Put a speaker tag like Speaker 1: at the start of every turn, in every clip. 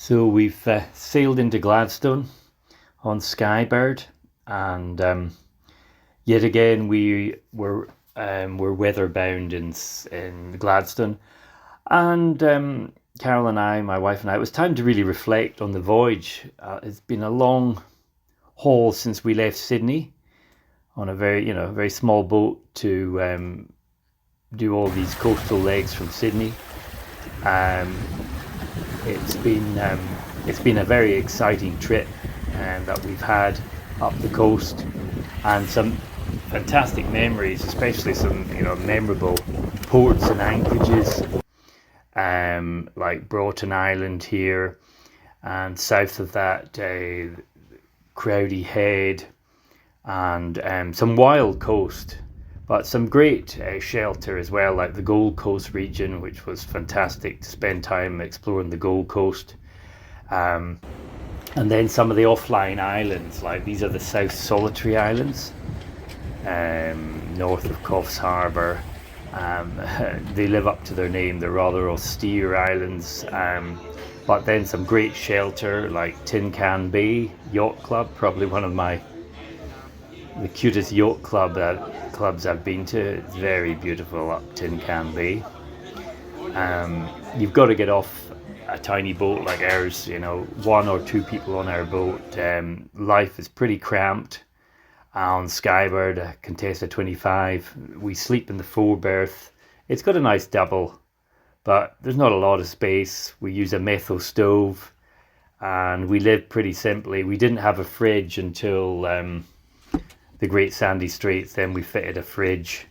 Speaker 1: So we've sailed into Gladstone on Skybird, and yet again we're weatherbound in Gladstone. And Carol and I, my wife and I, it was time to really reflect on the voyage. It's been a long haul since we left Sydney on a very small boat to do all these coastal legs from Sydney. Um, it's been a very exciting trip that we've had up the coast, and some fantastic memories, especially some memorable ports and anchorages, like Broughton Island here, and south of that, Crowdy Head, and some wild coast, but some great shelter as well, like the Gold Coast region, which was fantastic to spend time exploring the Gold Coast. And then some of the offline islands, like these are the South Solitary Islands, north of Coffs Harbour. They live up to their name, they're rather austere islands, but then some great shelter like Tin Can Bay Yacht Club, probably one of the cutest yacht clubs I've been to. It's very beautiful up Tin Can Bay. You've got to get off a tiny boat like ours, one or two people on our boat. Life is pretty cramped on Skybird, Contessa 25. We sleep in the four-berth. It's got a nice double, but there's not a lot of space. We use a methyl stove, and we live pretty simply. We didn't have a fridge until the Great Sandy Straits. Then we fitted a fridge.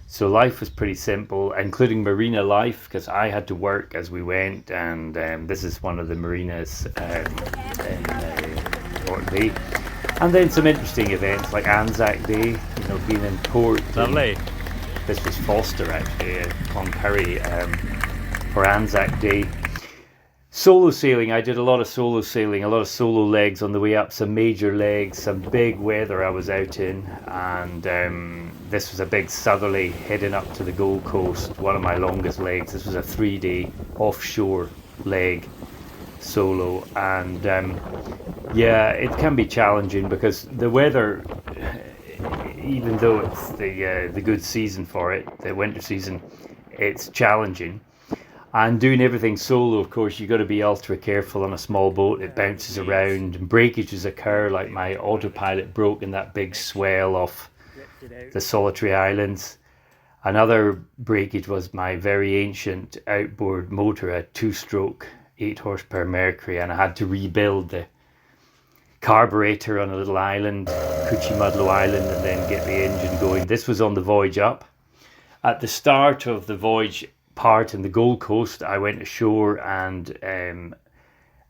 Speaker 1: So life was pretty simple, including marina life, because I had to work as we went, and this is one of the marinas in Port Bay. And then some interesting events like Anzac Day, being in port.
Speaker 2: Lovely.
Speaker 1: This was Foster actually, Cloncarry, for Anzac Day. Solo sailing, I did a lot of solo sailing, a lot of solo legs on the way up, some major legs, some big weather I was out in, and this was a big southerly heading up to the Gold Coast, one of my longest legs. This was a 3-day offshore leg solo, and it can be challenging because the weather, even though it's the good season for it, the winter season, it's challenging. And doing everything solo, of course, you've got to be ultra careful on a small boat. It bounces around and breakages occur, like my autopilot broke in that big swell off the Solitary Islands. Another breakage was my very ancient outboard motor, a 2-stroke 8 horsepower Mercury, and I had to rebuild the carburetor on a little island, Cuchimudlo Island, and then get the engine going. This was on the voyage up. At the start of the voyage part in the Gold Coast, I went ashore and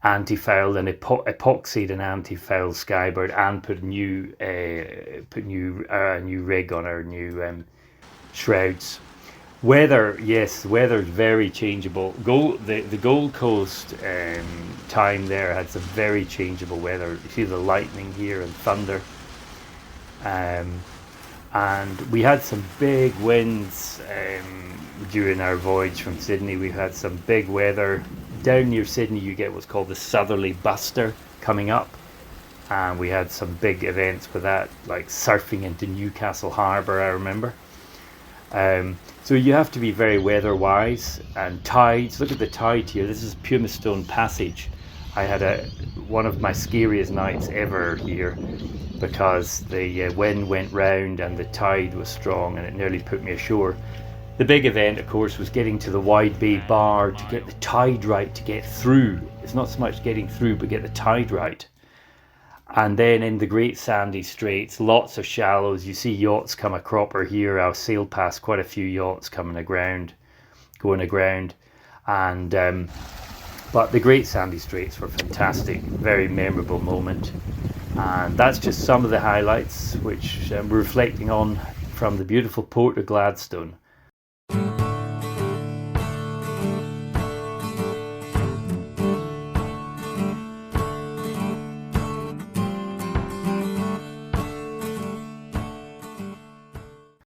Speaker 1: anti-fouled and epoxied an anti-foul Skybird, and put new rig on our new shrouds. Weather is very changeable. The Gold Coast time there had some very changeable weather. You see the lightning here and thunder. And we had some big winds during our voyage from Sydney. We had some big weather. Down near Sydney you get what's called the southerly buster coming up, and we had some big events with that, like surfing into Newcastle Harbour, I remember. So you have to be very weather wise. And tides, look at the tide here. This is Pumicestone Passage. I had one of my scariest nights ever here, because the wind went round and the tide was strong and it nearly put me ashore. The big event, of course, was getting to the Wide Bay Bar to get the tide right, to get through. It's not so much getting through, but get the tide right. And then in the Great Sandy Straits, lots of shallows. You see yachts come a cropper here. I've sailed past quite a few yachts going aground. And but the Great Sandy Straits were fantastic, very memorable moment. And that's just some of the highlights which we're reflecting on from the beautiful port of Gladstone.